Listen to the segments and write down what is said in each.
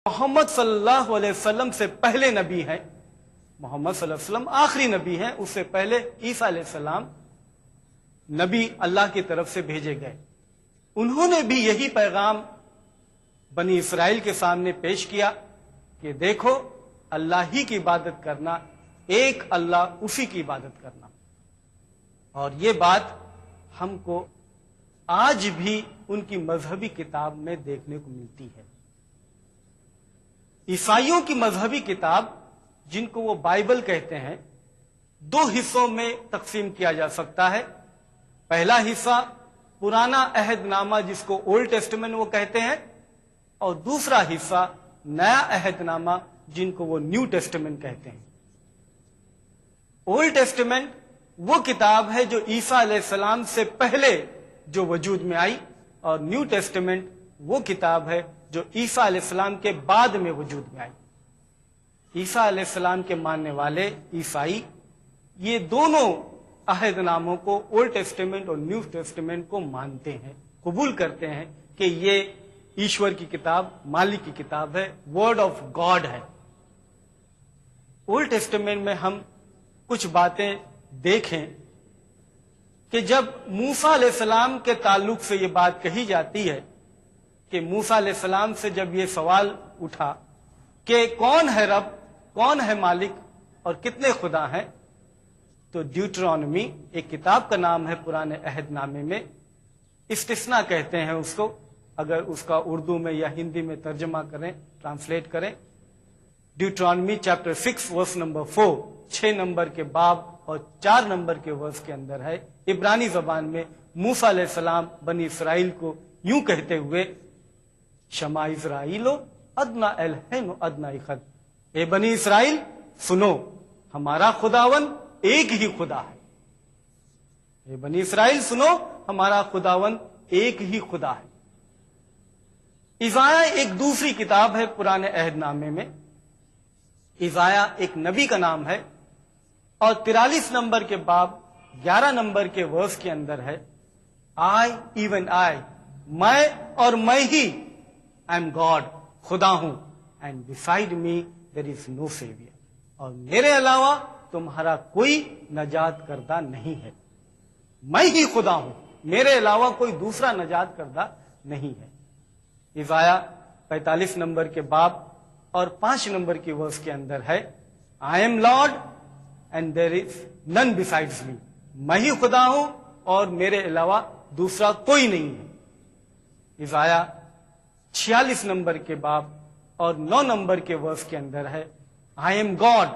محمد صلی اللہ علیہ وسلم سے پہلے نبی ہیں، محمد صلی اللہ علیہ وسلم آخری نبی ہیں، اس سے پہلے عیسیٰ علیہ السلام نبی اللہ کی طرف سے بھیجے گئے۔ انہوں نے بھی یہی پیغام بنی اسرائیل کے سامنے پیش کیا کہ دیکھو، اللہ ہی کی عبادت کرنا، ایک اللہ اسی کی عبادت کرنا۔ اور یہ بات ہم کو آج بھی ان کی مذہبی کتاب میں دیکھنے کو ملتی ہے۔ عیسائیوں کی مذہبی کتاب، جن کو وہ بائبل کہتے ہیں، دو حصوں میں تقسیم کیا جا سکتا ہے۔ پہلا حصہ پرانا عہد نامہ، جس کو اولڈ ٹیسٹمنٹ وہ کہتے ہیں، اور دوسرا حصہ نیا عہد نامہ، جن کو وہ نیو ٹیسٹمنٹ کہتے ہیں۔ اولڈ ٹیسٹمنٹ وہ کتاب ہے جو عیسیٰ علیہ السلام سے پہلے جو وجود میں آئی، اور نیو ٹیسٹمنٹ وہ کتاب ہے جو عیسیٰ علیہ السلام کے بعد میں وجود میں آئی۔ عیسیٰ علیہ السلام کے ماننے والے عیسائی یہ دونوں عہد ناموں کو، اولڈ ٹیسٹمنٹ اور نیو ٹیسٹمنٹ کو مانتے ہیں، قبول کرتے ہیں کہ یہ ایشور کی کتاب، مالک کی کتاب ہے، ورڈ آف گاڈ ہے۔ اولڈ ٹیسٹمنٹ میں ہم کچھ باتیں دیکھیں کہ جب موسیٰ علیہ السلام کے تعلق سے یہ بات کہی جاتی ہے کہ موسیٰ علیہ السلام سے جب یہ سوال اٹھا کہ کون ہے رب، کون ہے مالک اور کتنے خدا ہیں، تو ڈیوٹرانومی ایک کتاب کا نام ہے پرانے عہد نامے میں، استثنا کہتے ہیں اس کو، اگر اس کا اردو میں یا ہندی میں ترجمہ کریں، ٹرانسلیٹ کریں۔ ڈیوٹرانومی چیپٹر 6 ورس نمبر 4، 6 نمبر کے باب اور 4 نمبر کے ورس کے اندر ہے۔ عبرانی زبان میں موسیٰ علیہ السلام بنی اسرائیل کو یوں کہتے ہوئے، شما اسرائیلو ادنا الہین ادنا اخد، اے بنی اسرائیل سنو، ہمارا خداون ایک ہی خدا ہے۔ اے بنی اسرائیل سنو، ہمارا خداون ایک ہی خدا ہے۔ عیسایا ایک دوسری کتاب ہے پرانے عہد نامے میں۔ عیسایا ایک نبی کا نام ہے، اور 43 نمبر کے باب 11 نمبر کے ورس کے اندر ہے، آئی ایون آئی، میں اور میں ہی، آئی ایم گاڈ، خدا ہوں، and beside me there is no saviour, اور میرے علاوہ تمہارا کوئی نجات کردہ نہیں ہے۔ میں ہی خدا ہوں، میرے علاوہ کوئی دوسرا نجات کردہ نہیں ہے۔ عیسایا 45 نمبر کے باب اور 5 نمبر کی ورس کے اندر ہے، I am lord and there is none besides می، میں ہی خدا ہوں اور میرے علاوہ دوسرا کوئی نہیں ہے۔ عیسایا 46 نمبر کے باب اور 9 نمبر کے ورس کے اندر ہے، آئی ایم گاڈ،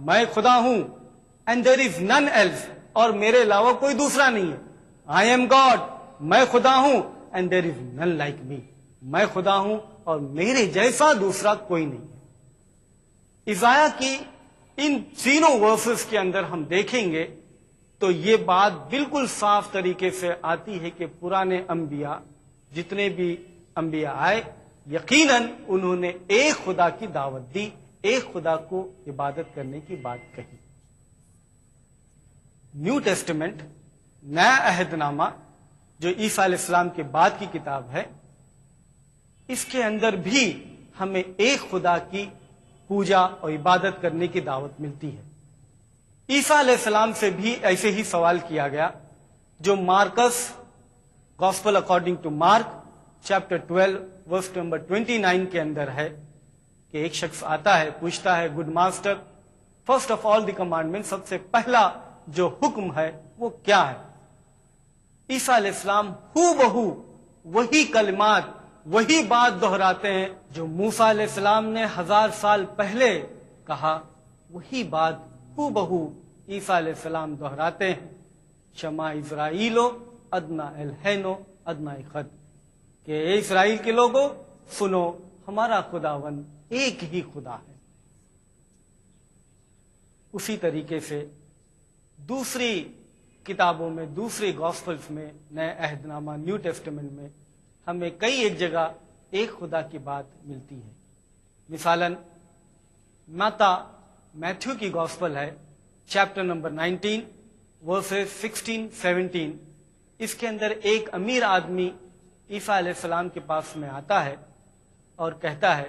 میں خدا ہوں، اینڈ دیر از نن ایلس، اور میرے علاوہ کوئی دوسرا نہیں ہے۔ آئی ایم گاڈ، میں خدا ہوں، اینڈ دیر از نن لائک می، میں خدا ہوں اور میرے جیسا دوسرا کوئی نہیں ہے۔ عیسایا کی ان تینوں ورسز کے اندر ہم دیکھیں گے تو یہ بات بالکل صاف طریقے سے آتی ہے کہ پرانے انبیاء، جتنے بھی انبیاء آئے، یقیناً انہوں نے ایک خدا کی دعوت دی، ایک خدا کو عبادت کرنے کی بات کہی۔ نیو ٹیسٹمنٹ، نیا عہد نامہ، جو عیسیٰ علیہ السلام کے بعد کی کتاب ہے، اس کے اندر بھی ہمیں ایک خدا کی پوجا اور عبادت کرنے کی دعوت ملتی ہے۔ عیسیٰ علیہ السلام سے بھی ایسے ہی سوال کیا گیا، جو Mark's, gospel according to Mark chapter 12 verse number 29 کے اندر ہے، کہ ایک شخص آتا ہے، پوچھتا ہے، good master, first of all the commandment, سب سے پہلا جو حکم ہے وہ کیا ہے؟ عیسیٰ علیہ السلام ہو بہو وہی کلمات، وہی بات دہراتے ہیں جو موسیٰ علیہ السلام نے 1000 سال پہلے کہا، وہی بات ہو بہو عیسیٰ علیہ السلام دہراتے ہیں، شما اسرائیلو ادنا الہینو ادنا اخد، کہ اے اسرائیل کے لوگوں سنو، ہمارا خداون ایک ہی خدا ہے۔ اسی طریقے سے دوسری کتابوں میں، دوسری گاسپلز میں، نئے عہد نامہ نیو ٹیسٹمنٹ میں ہمیں کئی ایک جگہ ایک خدا کی بات ملتی ہے۔ مثلاً میتھیو کی گاسپل ہے، چیپٹر نمبر 19 ورسز 16-17، اس کے اندر ایک امیر آدمی عیسیٰ علیہ السلام کے پاس میں آتا ہے اور کہتا ہے،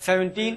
17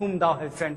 whom thou hast sent,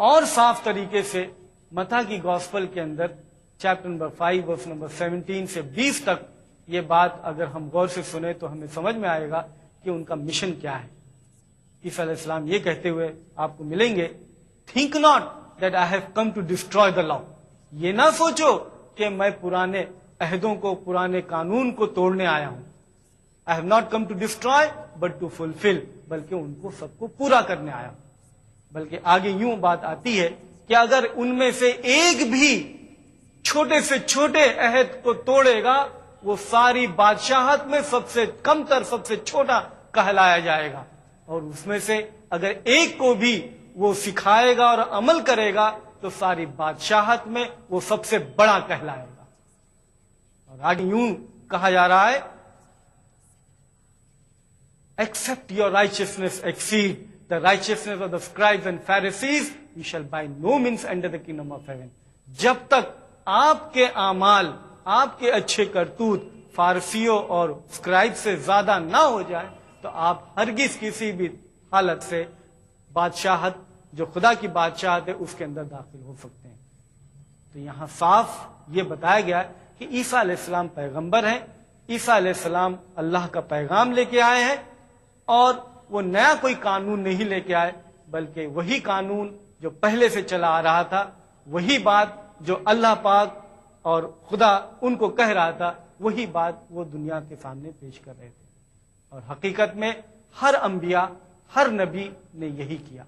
اور صاف طریقے سے متی کی گوسپل کے اندر چیپٹر نمبر 5 ورس نمبر 17 سے 20 تک یہ بات اگر ہم غور سے سنیں تو ہمیں سمجھ میں آئے گا کہ ان کا مشن کیا ہے۔ عیسیٰ علیہ السلام یہ کہتے ہوئے آپ کو ملیں گے، think not that I have come to destroy the law, یہ نہ سوچو کہ میں پرانے عہدوں کو، پرانے قانون کو توڑنے آیا ہوں۔ I have not come to destroy but to fulfil, بلکہ ان کو سب کو پورا کرنے آیا ہوں۔ بلکہ آگے یوں بات آتی ہے کہ اگر ان میں سے ایک بھی چھوٹے سے چھوٹے عہد کو توڑے گا، وہ ساری بادشاہت میں سب سے کم تر، سب سے چھوٹا کہلایا جائے گا، اور اس میں سے اگر ایک کو بھی وہ سکھائے گا اور عمل کرے گا تو ساری بادشاہت میں وہ سب سے بڑا کہلائے گا۔ اور آگے یوں کہا جا رہا ہے، except your righteousness exceed the righteousness of the scribes and Pharisees, you shall by no means enter the kingdom of heaven۔ جب تک آپ کے اعمال، آپ کے اچھے کرتوت فارسیوں اور اسکرائب سے زیادہ نہ ہو جائے تو آپ ہرگز کسی بھی حالت سے بادشاہت، جو خدا کی بادشاہت ہے، اس کے اندر داخل ہو سکتے ہیں۔ تو یہاں صاف یہ بتایا گیا ہے کہ عیسیٰ علیہ السلام پیغمبر ہیں، عیسیٰ علیہ السلام اللہ کا پیغام لے کے آئے ہیں، اور وہ نیا کوئی قانون نہیں لے کے آئے، بلکہ وہی قانون جو پہلے سے چلا آ رہا تھا، وہی بات جو اللہ پاک اور خدا ان کو کہہ رہا تھا، وہی بات وہ دنیا کے سامنے پیش کر رہے تھے۔ اور حقیقت میں ہر انبیاء، ہر نبی نے یہی کیا،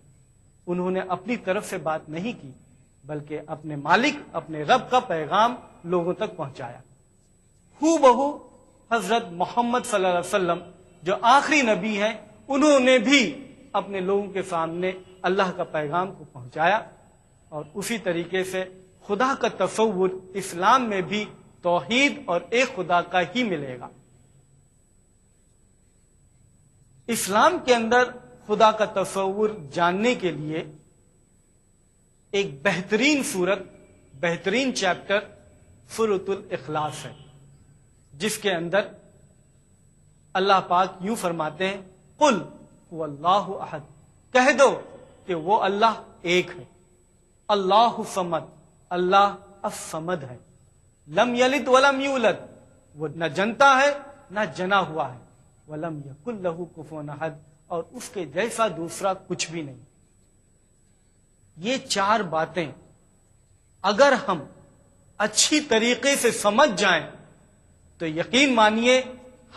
انہوں نے اپنی طرف سے بات نہیں کی، بلکہ اپنے مالک، اپنے رب کا پیغام لوگوں تک پہنچایا۔ ہو بہو حضرت محمد صلی اللہ علیہ وسلم جو آخری نبی ہیں، انہوں نے بھی اپنے لوگوں کے سامنے اللہ کا پیغام کو پہنچایا، اور اسی طریقے سے خدا کا تصور اسلام میں بھی توحید اور ایک خدا کا ہی ملے گا۔ اسلام کے اندر خدا کا تصور جاننے کے لیے ایک بہترین صورت، بہترین چیپٹر سورۃ الاخلاص ہے، جس کے اندر اللہ پاک یوں فرماتے ہیں، قل هو اللہ احد، کہہ دو کہ وہ اللہ ایک ہے، اللہ صمد، اللہ الصمد ہے، لم یلد ولم یولد، وہ نہ جنتا ہے نہ جنا ہوا ہے، ولم یکن لہ کفوا احد، اور اس کے جیسا دوسرا کچھ بھی نہیں۔ یہ چار باتیں اگر ہم اچھی طریقے سے سمجھ جائیں تو یقین مانیے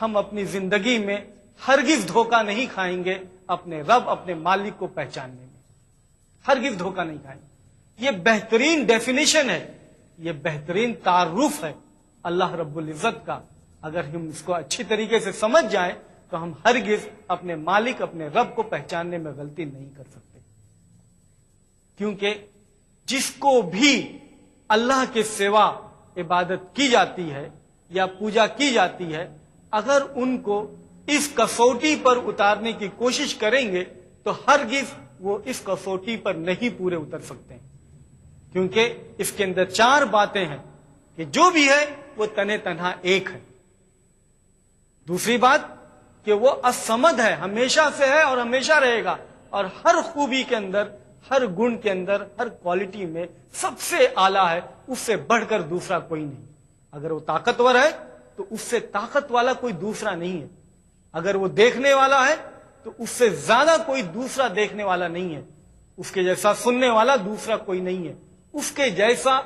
ہم اپنی زندگی میں ہرگز دھوکہ نہیں کھائیں گے اپنے رب، اپنے مالک کو پہچاننے میں، ہرگز دھوکہ نہیں کھائیں گے۔ یہ بہترین ڈیفینیشن ہے، یہ بہترین تعارف ہے اللہ رب العزت کا۔ اگر ہم اس کو اچھی طریقے سے سمجھ جائیں تو ہم ہرگز اپنے مالک، اپنے رب کو پہچاننے میں غلطی نہیں کر سکتے، کیونکہ جس کو بھی اللہ کے سوا عبادت کی جاتی ہے یا پوجا کی جاتی ہے، اگر ان کو اس کسوٹی پر اتارنے کی کوشش کریں گے تو ہرگز وہ اس کسوٹی پر نہیں پورے اتر سکتے ہیں، کیونکہ اس کے اندر چار باتیں ہیں کہ جو بھی ہے وہ تنے تنہا ایک ہے۔ دوسری بات کہ وہ الصمد ہے، ہمیشہ سے ہے اور ہمیشہ رہے گا، اور ہر خوبی کے اندر، ہر گن کے اندر، ہر کوالٹی میں سب سے اعلیٰ ہے، اس سے بڑھ کر دوسرا کوئی نہیں۔ اگر وہ طاقتور ہے تو اس سے طاقت والا کوئی دوسرا نہیں ہے، اگر وہ دیکھنے والا ہے تو اس سے زیادہ کوئی دوسرا دیکھنے والا نہیں ہے، اس کے جیسا سننے والا دوسرا کوئی نہیں ہے، اس کے جیسا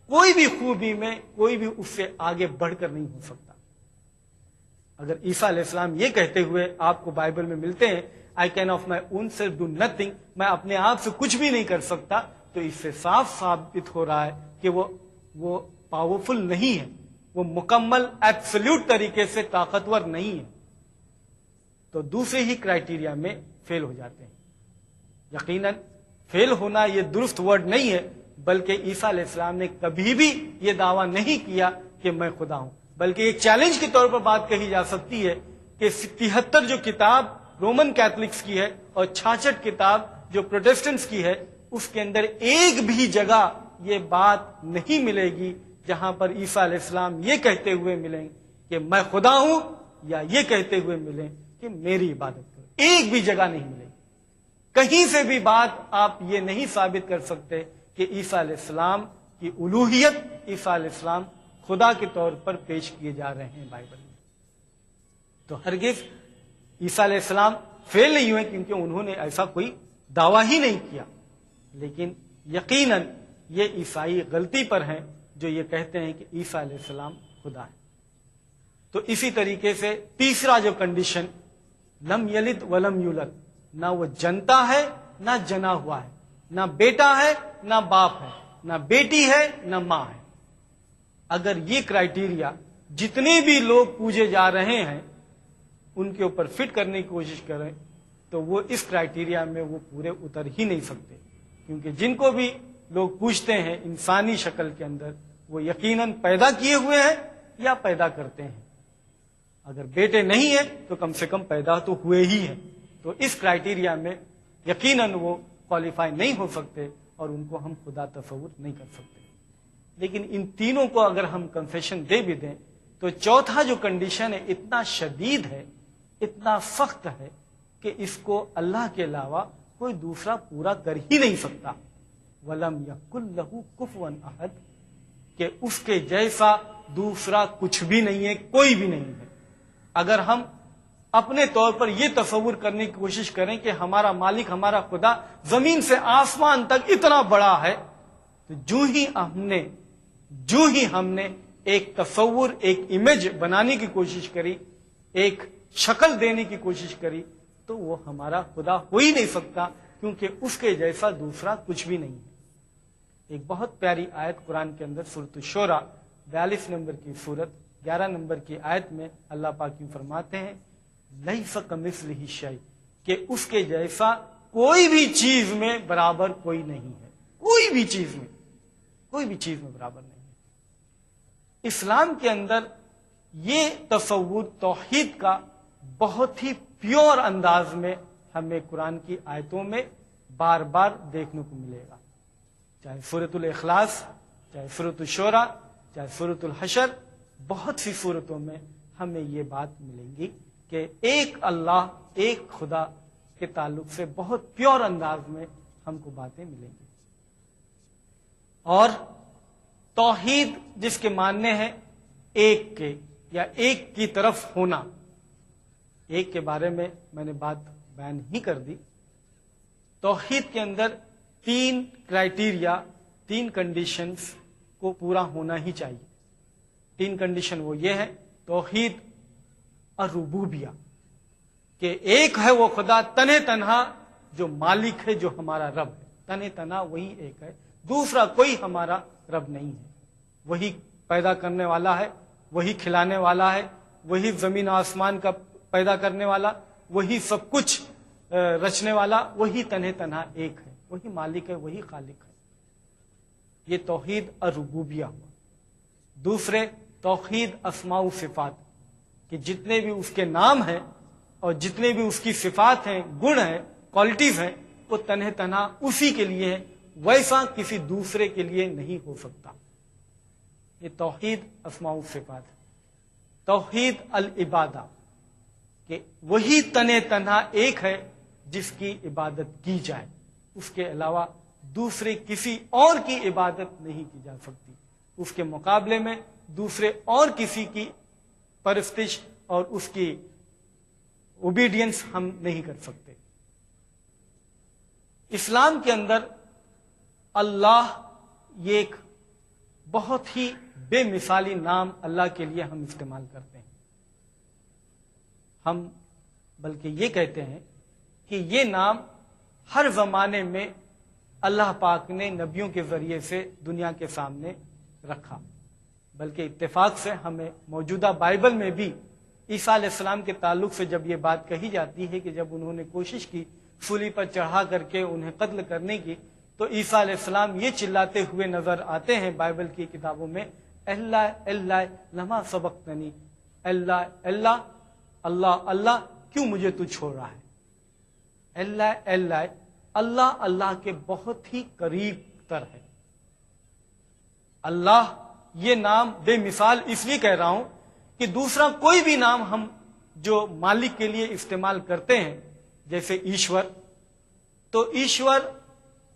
کوئی بھی خوبی میں کوئی بھی اس سے آگے بڑھ کر نہیں ہو سکتا۔ اگر عیسیٰ علیہ السلام یہ کہتے ہوئے آپ کو بائبل میں ملتے ہیں، I can of my own self do nothing، میں اپنے آپ سے کچھ بھی نہیں کر سکتا، تو اس سے صاف ثابت ہو رہا ہے کہ وہ پاورفل نہیں ہے، وہ مکمل ایبسلیوٹ طریقے سے طاقتور نہیں ہے، تو دوسرے ہی کرائٹیریا میں فیل ہو جاتے ہیں۔ یقیناً فیل ہونا یہ درست ورڈ نہیں ہے، بلکہ عیسیٰ علیہ السلام نے کبھی بھی یہ دعویٰ نہیں کیا کہ میں خدا ہوں، بلکہ ایک چیلنج کے طور پر بات کہی جا سکتی ہے کہ 73 جو کتاب رومن کیتھولکس کی ہے اور 66 کتاب جو پروٹیسٹنٹس کی ہے، اس کے اندر ایک بھی جگہ یہ بات نہیں ملے گی جہاں پر عیسیٰ علیہ السلام یہ کہتے ہوئے ملیں کہ میں خدا ہوں، یا یہ کہتے ہوئے ملیں کہ میری عبادت کرو، ایک بھی جگہ نہیں ملے گی۔ کہیں سے بھی بات آپ یہ نہیں ثابت کر سکتے کہ عیسیٰ علیہ السلام کی الوہیت، عیسیٰ علیہ السلام خدا کے طور پر پیش کیے جا رہے ہیں بائبل میں۔ تو ہرگز عیسیٰ علیہ السلام فیل نہیں ہوئے، کیونکہ انہوں نے ایسا کوئی دعویٰ ہی نہیں کیا، لیکن یقیناً یہ عیسائی غلطی پر ہیں جو یہ کہتے ہیں کہ عیسیٰ علیہ السلام خدا ہے۔ تو اسی طریقے سے تیسرا جو کنڈیشن، لم یلد ولم یولد، نہ وہ جنتا ہے نہ جنا ہوا ہے، نہ بیٹا ہے نہ باپ ہے، نہ بیٹی ہے نہ ماں ہے۔ اگر یہ کرائیٹیریا جتنے بھی لوگ پوجے جا رہے ہیں ان کے اوپر فٹ کرنے کی کوشش کریں تو وہ اس کرائیٹیریا میں وہ پورے اتر ہی نہیں سکتے، کیونکہ جن کو بھی لوگ پوچھتے ہیں انسانی شکل کے اندر، وہ یقیناً پیدا کیے ہوئے ہیں یا پیدا کرتے ہیں۔ اگر بیٹے نہیں ہیں تو کم سے کم پیدا تو ہوئے ہی ہیں، تو اس کرائیٹیریا میں یقیناً وہ کوالیفائی نہیں ہو سکتے اور ان کو ہم خدا تصور نہیں کر سکتے۔ لیکن ان تینوں کو اگر ہم کنفیشن دے بھی دیں تو چوتھا جو کنڈیشن ہے اتنا شدید ہے، اتنا سخت ہے کہ اس کو اللہ کے علاوہ کوئی دوسرا پورا کر ہی نہیں سکتا۔ وَلَمْ يَكُنْ لَهُ كُفُوًا أَحَدٌ، کہ اس کے جیسا دوسرا کچھ بھی نہیں ہے، کوئی بھی نہیں ہے۔ اگر ہم اپنے طور پر یہ تصور کرنے کی کوشش کریں کہ ہمارا مالک، ہمارا خدا زمین سے آسمان تک اتنا بڑا ہے، تو جو ہی ہم نے ایک تصور، ایک امیج بنانے کی کوشش کری، ایک شکل دینے کی کوشش کری، تو وہ ہمارا خدا ہو ہی نہیں سکتا، کیونکہ اس کے جیسا دوسرا کچھ بھی نہیں ہے۔ ایک بہت پیاری آیت قرآن کے اندر سورۃ الشورى 42 نمبر کی سورت 11 نمبر کی آیت میں اللہ پاک یوں فرماتے ہیں، لیس کمثلہ شیء، کہ اس کے جیسا کوئی بھی چیز میں برابر کوئی نہیں ہے، کوئی بھی چیز میں برابر نہیں ہے۔ اسلام کے اندر یہ تصور توحید کا بہت ہی پیور انداز میں ہمیں قرآن کی آیتوں میں بار بار دیکھنے کو ملے گا، چاہے سورۃ الاخلاص، چاہے سورۃ الشورى، چاہے سورۃ الحشر، بہت سی صورتوں میں ہمیں یہ بات ملے گی کہ ایک اللہ، ایک خدا کے تعلق سے بہت پیور انداز میں ہم کو باتیں ملیں گی۔ اور توحید جس کے ماننے ہیں ایک کے یا ایک کی طرف ہونا، ایک کے بارے میں نے بات بیان ہی کر دی۔ توحید کے اندر 3 کرائیٹیریا، 3 کنڈیشنز کو پورا ہونا ہی چاہیے۔ 3 کنڈیشن وہ یہ ہے، توحید الربوبیہ، کہ ایک ہے وہ خدا تنہا تنہا جو مالک ہے، جو ہمارا رب ہے، تنہا تنہا وہی ایک ہے، دوسرا کوئی ہمارا رب نہیں ہے۔ وہی پیدا کرنے والا ہے، وہی کھلانے والا ہے، وہی زمین آسمان کا پیدا کرنے والا، وہی سب کچھ رچنے والا، وہی تنہا تنہا ایک ہے، وہی مالک ہے، وہی خالق ہے۔ یہ توحید الربوبیہ ہوا۔ دوسرے توحید اسماء و صفات، کہ جتنے بھی اس کے نام ہیں اور جتنے بھی اس کی صفات ہیں، گن ہیں، کوالٹیز ہیں، وہ تنہا تنہا اسی کے لیے ہے، ویسا کسی دوسرے کے لیے نہیں ہو سکتا۔ یہ توحید اسماء و صفات ہے۔ توحید العبادہ، کہ وہی تنہا تنہا ایک ہے جس کی عبادت کی جائے، اس کے علاوہ دوسرے کسی اور کی عبادت نہیں کی جا سکتی، اس کے مقابلے میں دوسرے اور کسی کی پرستش اور اس کی اوبیڈینس ہم نہیں کر سکتے۔ اسلام کے اندر اللہ، یہ ایک بہت ہی بے مثالی نام اللہ کے لیے ہم استعمال کرتے ہیں۔ ہم بلکہ یہ کہتے ہیں کہ یہ نام ہر زمانے میں اللہ پاک نے نبیوں کے ذریعے سے دنیا کے سامنے رکھا، بلکہ اتفاق سے ہمیں موجودہ بائبل میں بھی عیسیٰ علیہ السلام کے تعلق سے جب یہ بات کہی جاتی ہے کہ جب انہوں نے کوشش کی سولی پر چڑھا کر کے انہیں قتل کرنے کی، تو عیسیٰ علیہ السلام یہ چلاتے ہوئے نظر آتے ہیں بائبل کی کتابوں میں، اللہ اللہ لما سبقتنی، اللہ اللہ اللہ اللہ کیوں مجھے تو چھوڑ رہا ہے۔ اللہ اللہ اللہ اللہ کے بہت ہی قریب تر ہے۔ اللہ یہ نام بے مثال اس لیے کہہ رہا ہوں کہ دوسرا کوئی بھی نام ہم جو مالک کے لیے استعمال کرتے ہیں، جیسے ایشور، تو ایشور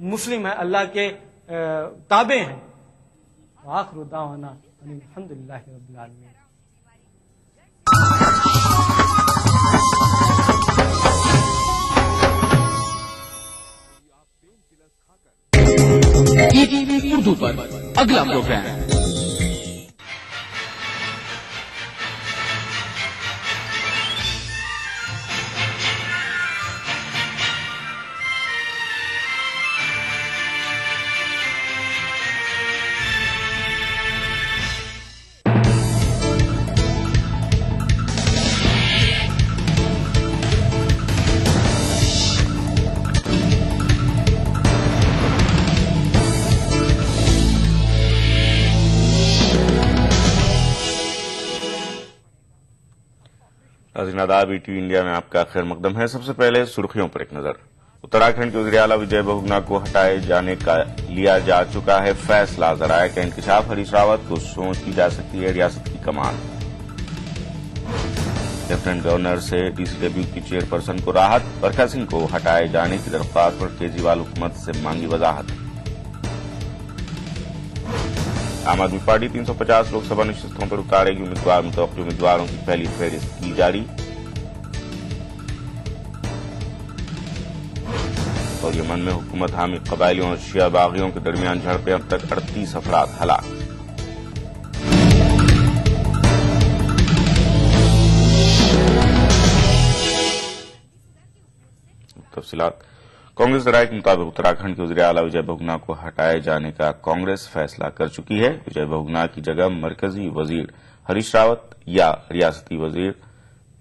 مسلم ہیں، اللہ کے تابع ہیں. آخر دعوانا الحمدللہ رب العالمین. اردو پر اگلا پروگرام آداب ٹی وی انڈیا میں آپ کا خیر مقدم ہے. سب سے پہلے سرخیوں پر ایک نظر. اتراکھنڈ کے وزیر اعلیٰ وجے بہگنا کو ہٹائے جانے کا لیا جا چکا ہے فیصلہ. ذرائع کا انکشاف. ہریش راوت کو سونچ کی جا سکتی ہے ریاست کی کمان. لیفٹنٹ گورنر سے ڈی سی ڈبلیو کی چیئرپرسن کو راحت. برکھا سنگھ کو ہٹائے جانے کی درخواست پر کیجریوال حکومت سے مانگی وضاحت. عام آدمی پارٹی 350 لوک سبھا نشستوں پر اتارے گی امیدوار. متوقع امیدواروں کی پہلی فہرست کی جاری. اور یمن میں حکومت حامی قبائلیوں اور شیعہ باغیوں کے درمیان جھڑپیں. اب تک 38 افراد ہلاک. تفصیلات. کانگریس ذرائع کے مطابق اتراکھنڈ کے وزیر اعلیٰ وجے بہگنا کو ہٹائے جانے کا کانگریس فیصلہ کر چکی ہے. وجے بہگنا کی جگہ مرکزی وزیر ہریش راوت یا ریاستی وزیر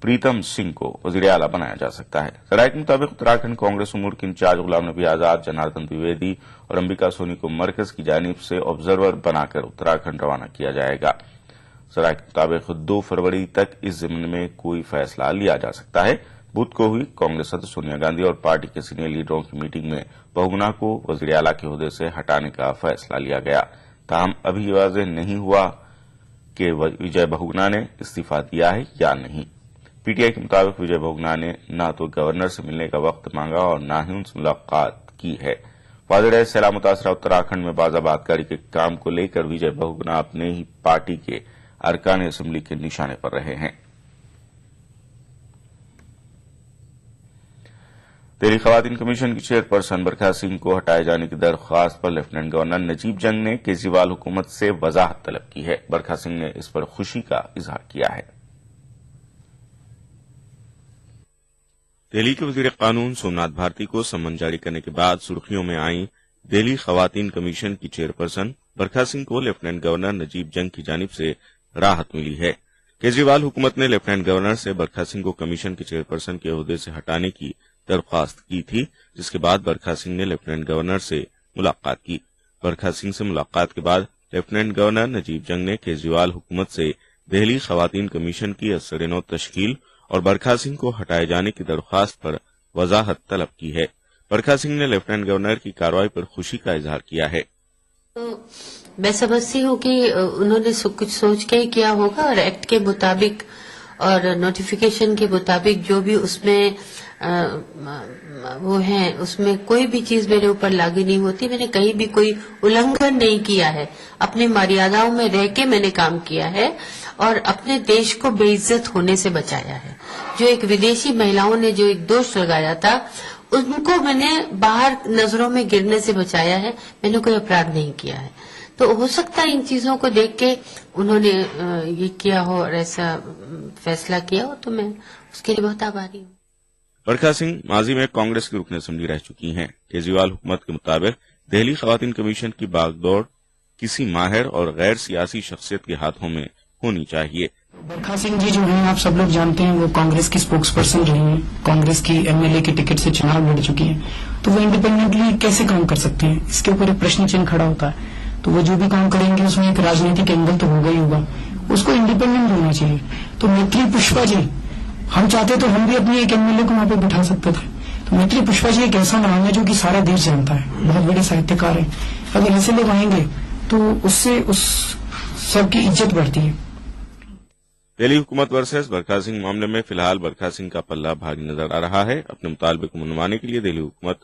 پریتم سنگھ کو وزیر اعلیٰ بنایا جا سکتا ہے. ذرائع کے مطابق اتراکھنڈ کانگریس امور کے انچارج غلام نبی آزاد, جناردن دویدی اور امبیکا سونی کو مرکز کی جانب سے آبزرور بنا کر اتراکھنڈ روانہ کیا جائے گا. ذرائع کے مطابق 2 فروری تک اس ضمن میں کوئی فیصلہ لیا جا سکتا ہے. بدھ کو ہوئی کانگریس صدر سونیا گاندھی اور پارٹی کے سینئر لیڈروں کی میٹنگ میں بہگنا کو وزیر اعلیٰ کے عہدے سے ہٹانے کا فیصلہ لیا گیا. تاہم ابھی یہ واضح نہیں ہوا کہ وجے بہگنا نے استعفی دیا ہے یا نہیں. پی ٹی آئی کے مطابق وجے بہگنا نے نہ تو گورنر سے ملنے کا وقت مانگا اور نہ ہی ان سے ملاقات کی ہے. واضح ہے سیلاب متاثرہ اتراکھنڈ میں باز آبادکاری کے کام کو لے کر وجے بہگنا اپنے ہی پارٹی کے ارکان اسمبلی کے نشانے پر رہے ہیں. دہلی خواتین کمیشن کی چیئرپرسن برکھا سنگھ کو ہٹائے جانے کی درخواست پر لیفٹنٹ گورنر نجیب جنگ نے کیجریوال حکومت سے وضاحت طلب کی ہے. برکھا سنگھ نے اس پر خوشی کا اظہار کیا ہے. دہلی کے وزیر قانون سومناتھ بھارتی کو سمن جاری کرنے کے بعد سرخیوں میں آئیں دہلی خواتین کمیشن کی چیئرپرسن برکھا سنگھ کو لیفٹنٹ گورنر نجیب جنگ کی جانب سے راحت ملی ہے. کیجریوال حکومت نے لیفٹنٹ گورنر سے برکھا سنگھ کو کمیشن کے چیئرپرسن کے عہدے سے ہٹانے کی درخواست کی تھی, جس کے بعد برکھا سنگھ نے لیفٹنٹ گورنر سے ملاقات کی. برکھا سنگھ سے ملاقات کے بعد لیفٹنٹ گورنر نجیب جنگ نے کیجریوال حکومت سے دہلی خواتین کمیشن کی اثر-نو تشکیل اور برکھا سنگھ کو ہٹائے جانے کی درخواست پر وضاحت طلب کی ہے. برکھا سنگھ نے لیفٹنٹ گورنر کی کارروائی پر خوشی کا اظہار کیا ہے. میں سمجھتی ہوں کہ انہوں نے کچھ سوچ کے ہی کیا ہوگا اور ایکٹ کے مطابق اور نوٹیفیکیشن کے مطابق جو بھی اس میں وہ ہیں اس میں کوئی بھی چیز میرے اوپر لاگو نہیں ہوتی. میں نے کہیں بھی کوئی النگھن نہیں کیا ہے. اپنی مریاداؤں میں رہ کے میں نے کام کیا ہے اور اپنے دیش کو بے عزت ہونے سے بچایا ہے. جو ایک ودیشی مہیلاؤں نے جو ایک دوش لگایا تھا ان کو میں نے باہر نظروں میں گرنے سے بچایا ہے. میں نے کوئی اپرادھ نہیں کیا ہے. تو ہو سکتا ہے ان چیزوں کو دیکھ کے انہوں نے یہ کیا ہو اور ایسا فیصلہ کیا ہو, تو میں اس کے لیے بہت آبھاری ہوں. برکھا سنگھ ماضی میں کانگریس کی رکن اسمبلی رہ چکی ہیں. کیجریوال حکومت کے مطابق دہلی خواتین کمیشن کی باغ دوڑ کسی ماہر اور غیر سیاسی شخصیت کے ہاتھوں میں ہونی چاہیے. برکھا سنگھ جی جو ہیں آپ سب لوگ جانتے ہیں وہ کانگریس کی اسپوکس پرسن رہی ہیں, کانگریس کی ایم ایل اے کی ٹکٹ سے چناؤ لڑ چکی ہیں, تو وہ انڈیپینڈنٹلی کیسے کام کر سکتے ہیں؟ اس کے اوپر ایک پرشن چین کھڑا ہوتا ہے. تو وہ جو بھی کام کریں گے اس میں ایک راجنیتک اینگل تو ہوگا ہی ہوگا, اس کو انڈیپینڈنٹ ہونا چاہیے. تو میتری پشپا جی ہم چاہتے تو ہم بھی اپنی ایک ایم ایل اے کو وہاں پہ بٹھا سکتے تھے. تو میتری پشپا جی ایک ایسا نام ہے جو کہ سارا دیش جانتا ہے, بہت بڑے ساہتیہکار ہیں. اگر ایسے لوگ آئیں گے تو اس سے اس سب کی عزت بڑھتی ہے. دہلی حکومت ورسز برکھا سنگھ معاملے میں فی الحال برکھا سنگھ کا پلہ بھاری نظر آ رہا ہے. اپنے مطالبے کو منوانے کے لیے دہلی حکومت